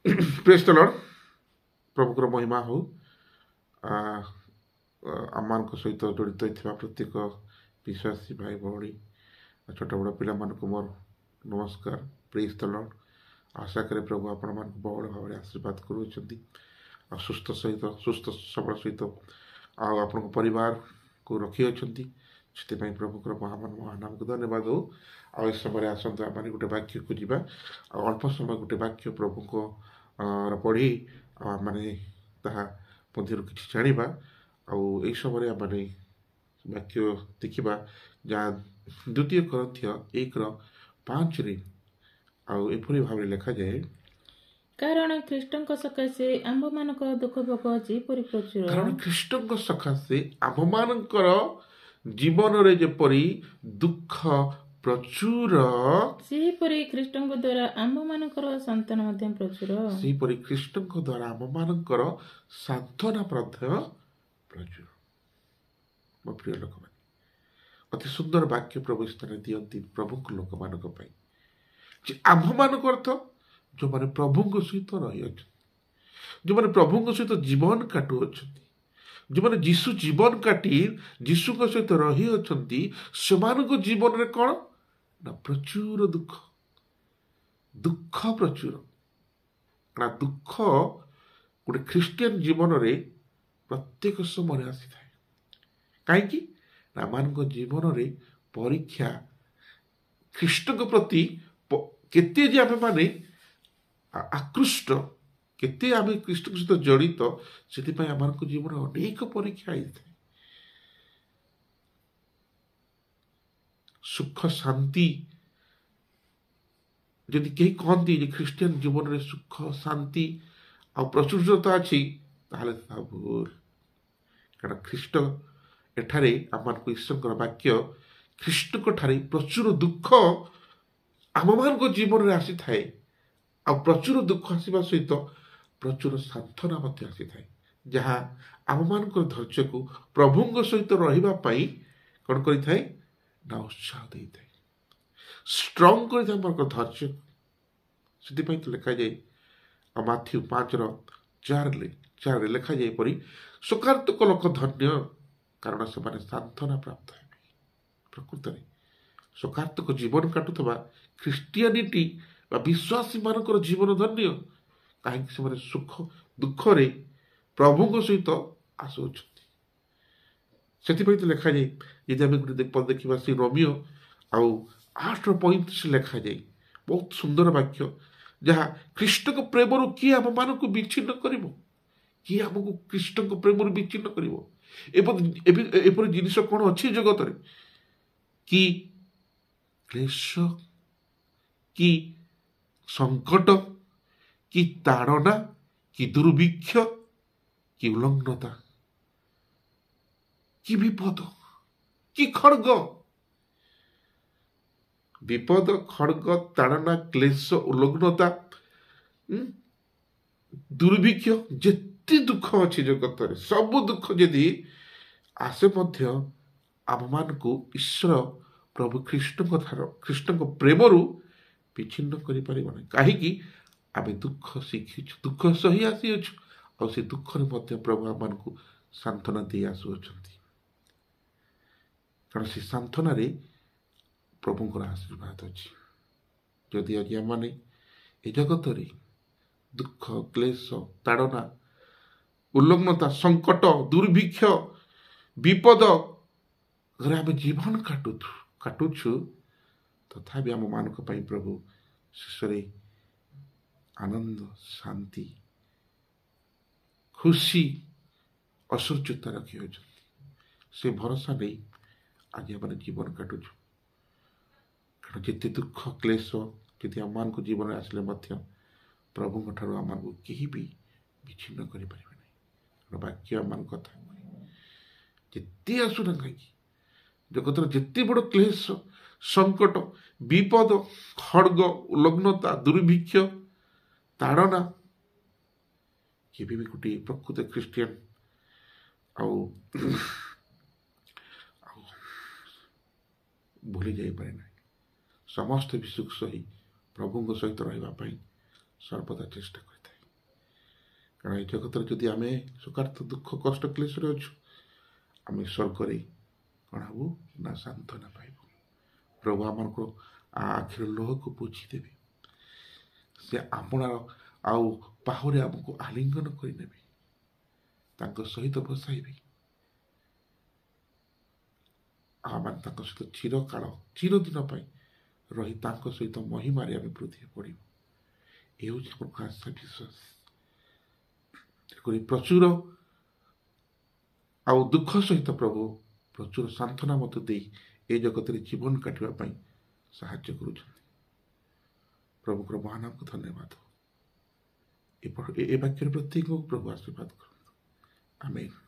Praise the Lord प्रभुकर महिमा हो आम सहित जड़ित होता प्रत्येक विश्वासी भाई भौणी छोट बड़ पिला मोर नमस्कार। प्रेज द लॉर्ड आशा करे प्रभु आपण मान बहुल भाव में आशीर्वाद करुँच सुस्थ सहित सुस्थ सबल सहित आपण परिवार को रखी अच्छे प्रभुकर महानाम को धन्यवाद हो। आ समय आसतु आम गोटे वाक्य को जीवा अल्प समय गोटे वाक्य प्रभु को पढ़ी मैंने मध्य कि जाना आई समय मैंने वाक्य देखा जहाँ द्वितीय करंथी 1:5 आउपरी भाव लिखा जाए कारण ख्रीष्टଙ୍କ ସକାଶେ ଆମ୍ଭମାନଙ୍କ ଦୁଃଖ ଭୋଗ ଯେପରି ପ୍ରଚୁର କାରଣ ଖ୍ରୀଷ୍ଟଙ୍କ ସକାଶେ ଆମ୍ଭମାନଙ୍କର ଜୀବନରେ ଯେପରି ଦୁଃଖ ପ୍ରଚୁର ସେହିପରି ଖ୍ରୀଷ୍ଟଙ୍କ ଦ୍ୱାରା ଆମ୍ଭମାନଙ୍କର ସାନ୍ତ୍ୱନା ମଧ୍ୟ ପ୍ରଚୁର ସେହିପରି ଖ୍ରୀଷ୍ଟଙ୍କ ଦ୍ୱାରା ଆମ୍ଭମାନଙ୍କର ସାନ୍ତ୍ୱନା ମଧ୍ୟ ପ୍ରଚୁର। ମୋ ପ୍ରିୟ ଲୋକମାନେ ଅତି ସୁନ୍ଦର ବାକ୍ୟ ପ୍ରଭୁ ସ୍ଥାନରେ ଦିଅନ୍ତି ପ୍ରଭୁଙ୍କ ଲୋକମାନଙ୍କ ପାଇଁ ଯେ ଆମ୍ଭମାନଙ୍କ ଅର୍ଥ ଯେଉଁମାନେ ପ୍ରଭୁଙ୍କ ସହିତ ରହିଅଛନ୍ତି, ଯେଉଁମାନେ ପ୍ରଭୁଙ୍କ ସହିତ ଜୀବନ କାଟୁଅଛନ୍ତି, ଯେଉଁମାନେ ଯୀଶୁ ଜୀବନ କାଟି ଯୀଶୁଙ୍କ ସହିତ ରହିଅଛନ୍ତି ସେମାନଙ୍କ ଜୀବନରେ କ'ଣ ନା ପ୍ରଚୁର ଦୁଃଖ ପ୍ରଚୁର। କାରଣ ଦୁଃଖ ଗୋଟେ ଖ୍ରୀଷ୍ଟିଆନ ଜୀବନରେ ପ୍ରତ୍ୟେକ ସମୟରେ ଆସିଥାଏ। କାହିଁକି ନା ଆମମାନଙ୍କ ଜୀବନରେ ପରୀକ୍ଷା ଖ୍ରୀଷ୍ଟଙ୍କ ପ୍ରତି କେତେ ଯେ ଆମେମାନେ ଆକୃଷ୍ଟ କେତେ ଆମେ ଖ୍ରୀଷ୍ଟଙ୍କ ସହିତ ଜଡ଼ିତ ସେଥିପାଇଁ ଆମମାନଙ୍କ ଜୀବନରେ ଅନେକ ପରୀକ୍ଷା ହେଇଥାଏ। ସୁଖ ଶାନ୍ତି ଯଦି କେହି କହନ୍ତି ଯେ ଖ୍ରୀଷ୍ଟିଆନ ଜୀବନରେ ସୁଖ ଶାନ୍ତି ଆଉ ପ୍ରଚୁରତା ଅଛି ତାହେଲେ ତାହା ଭୁଲ। କାରଣ ଖ୍ରୀଷ୍ଟ ଏଠାରେ ଆମମାନଙ୍କୁ ଈଶ୍ୱରଙ୍କର ବାକ୍ୟ ଖ୍ରୀଷ୍ଟଙ୍କ ଠାରେ ପ୍ରଚୁର ଦୁଃଖ ଆମମାନଙ୍କ ଜୀବନରେ ଆସିଥାଏ ଆଉ ପ୍ରଚୁର ଦୁଃଖ ଆସିବା ସହିତ ପ୍ରଚୁର ସାନ୍ତ୍ୱନା ମଧ୍ୟ ଆସିଥାଏ ଯାହା ଆମମାନଙ୍କର ଧୈର୍ଯ୍ୟକୁ ପ୍ରଭୁଙ୍କ ସହିତ ରହିବା ପାଇଁ କ'ଣ କରିଥାଏ ନା ଉତ୍ସାହ ଦେଇଥାଏ, ଷ୍ଟ୍ରଙ୍ଗ କରିଥାଏ ଆମର ଧୈର୍ଯ୍ୟ। ସେଥିପାଇଁ ତ ଲେଖାଯାଏ ମାଥ୍ୟୁ 5:4 ଲେଖାଯାଏ ପରି ଶୋକାନ୍ତକ ଲୋକ ଧନ୍ୟ କାରଣ ସେମାନେ ସାନ୍ତ୍ୱନା ପ୍ରାପ୍ତ ହେବେ। ପ୍ରକୃତରେ ଶୋକାନ୍ତକ ଜୀବନ କାଟୁଥିବା ଖ୍ରୀଷ୍ଟିଆନିଟି ବା ବିଶ୍ୱାସୀ ମାନଙ୍କର ଜୀବନ ଧନ୍ୟ କାହିଁକି ସେମାନେ ସୁଖ ଦୁଃଖରେ ପ୍ରଭୁଙ୍କ ସହିତ ଆସୁଅଛନ୍ତି। ସେଥିପାଇଁ ତ ଲେଖାଯାଏ ଯଦି ଆମେ ଗୋଟେ ପଦ ଦେଖିବା ସେ ରୋମିଓ ଆଉ 8:35 ଲେଖାଯାଏ ବହୁତ ସୁନ୍ଦର ବାକ୍ୟ ଯାହା ଖ୍ରୀଷ୍ଟଙ୍କ ପ୍ରେମରୁ କିଏ ଆମମାନଙ୍କୁ ବିଚ୍ଛିନ୍ନ କରିବ, କିଏ ଆମକୁ ଖ୍ରୀଷ୍ଟଙ୍କ ପ୍ରେମରୁ ବିଚ୍ଛିନ୍ନ କରିବ। ଏପରି ଜିନିଷ କ'ଣ ଅଛି ଜଗତରେ କି କ୍ଲେଶ କି ସଂକଟ କି ତାଡ଼ନା କି ଦୁର୍ଭିକ୍ଷ କି ଉଲ୍ଲଂଘନତା କି ବିପଦ କି ଖଡ୍ଗ। ବିପଦ ଖଡ୍ଗ ତାଡ଼ନା କ୍ଲେଶ ଉଲ୍ଲଂଘନତା ଦୁର୍ଭିକ୍ଷ ଯେତେ ଦୁଃଖ ଅଛି ଜଗତରେ ସବୁ ଦୁଃଖ ଯଦି ଆସେ ମଧ୍ୟ ଆମମାନଙ୍କୁ ଈଶ୍ୱର ପ୍ରଭୁ ଖ୍ରୀଷ୍ଟଙ୍କ ପ୍ରେମରୁ ବିଚ୍ଛିନ୍ନ କରିପାରିବ ନାହିଁ। କାହିଁକି ଆମେ ଦୁଃଖ ଶିଖିଛୁ, ଦୁଃଖ ସହି ଆସିଅଛୁ ଆଉ ସେ ଦୁଃଖରେ ମଧ୍ୟ ପ୍ରଭୁ ଆମମାନଙ୍କୁ ସାନ୍ତ୍ୱନା ଦେଇ ଆସୁଅଛନ୍ତି। କାରଣ ସେ ସାନ୍ତ୍ୱନାରେ ପ୍ରଭୁଙ୍କର ଆଶୀର୍ବାଦ ଅଛି। ଯଦି ଆଜି ଆମମାନେ ଏ ଜଗତରେ ଦୁଃଖ କ୍ଲେଶ ତାଡ଼ନା ଉଲ୍ଲଂଘନତା ସଂକଟ ଦୁର୍ଭିକ୍ଷ ବିପଦ ଘରେ ଆମେ ଜୀବନ କାଟୁଛୁ ତଥାପି ଆମମାନଙ୍କ ପାଇଁ ପ୍ରଭୁ ଶେଷରେ ଆନନ୍ଦ ଶାନ୍ତି ଖୁସି ଐଶ୍ୱର୍ଯ୍ୟତା ରଖିଅଛନ୍ତି। ସେ ଭରସା ନେଇ ଆଜି ଆମେ ଜୀବନ କାଟୁଛୁ। କାରଣ ଯେତେ ଦୁଃଖ କ୍ଲେଶ ଯଦି ଆମମାନଙ୍କ ଜୀବନରେ ଆସିଲେ ମଧ୍ୟ ପ୍ରଭୁଙ୍କ ଠାରୁ ଆମମାନଙ୍କୁ କେହି ବି ବିଚ୍ଛିନ୍ନ କରିପାରିବେ ନାହିଁ। କାରଣ ବାକ୍ୟ ଆମମାନଙ୍କ କଥା ଯେତେ ଆସୁନା କାହିଁକି ଜଗତର ଯେତେ ବଡ଼ କ୍ଲେଶ ସଂକଟ ବିପଦ ଖଡ୍ଗ ଉଲ୍ଲଂଘନତା ଦୁର୍ଭିକ୍ଷ ତାଡ଼ନା କେବେ ବି ଗୋଟିଏ ପ୍ରକୃତ ଖ୍ରୀଷ୍ଟିଆନ ଆଉ ଭୁଲି ଯାଇପାରେ ନାହିଁ। ସମସ୍ତେ ବି ସୁଖ ସହି ପ୍ରଭୁଙ୍କ ସହିତ ରହିବା ପାଇଁ ସର୍ବଦା ଚେଷ୍ଟା କରିଥାଏ। କାରଣ ଏଇ ଜଗତରେ ଯଦି ଆମେ ସୁଖାର୍ଥ ଦୁଃଖ କଷ୍ଟ କ୍ଲେଶରେ ଅଛୁ, ଆମେ ସ୍ୱର୍ଗରେ କ'ଣ ହବୁ ନା ସାନ୍ତ୍ୱନା ପାଇବୁ। ପ୍ରଭୁ ଆମକୁ ଆଖିର ଲୁହକୁ ପୋଛିଦେବେ। ସେ ଆପଣାର ଆଉ ପାହୁରେ ଆମକୁ ଆଲିଙ୍ଗନ କରିନେବେ, ତାଙ୍କ ସହିତ ବସାଇବେ। ଆମେ ତାଙ୍କ ସହିତ ଚିରକାଳ ଚିରଦିନ ପାଇଁ ରହି ତାଙ୍କ ସହିତ ମହିମାରେ ଆମେ ବୃଦ୍ଧି ପଡ଼ିବୁ। ଏ ହେଉଛି ଆମର ଆଶା ବିଶ୍ୱାସ। ପ୍ରଚୁର ଆଉ ଦୁଃଖ ସହିତ ପ୍ରଭୁ ପ୍ରଚୁର ସାନ୍ତ୍ୱନା ମଧ୍ୟ ଦେଇ ଏ ଜଗତରେ ଜୀବନ କାଟିବା ପାଇଁ ସାହାଯ୍ୟ କରୁଛନ୍ତି। ପ୍ରଭୁଙ୍କର ମହାନାମକୁ ଧନ୍ୟବାଦ। ଏ ବାକ୍ୟରେ ପ୍ରତ୍ୟେକଙ୍କୁ ପ୍ରଭୁ ଆଶୀର୍ବାଦ କରନ୍ତୁ। ଆମେନ୍।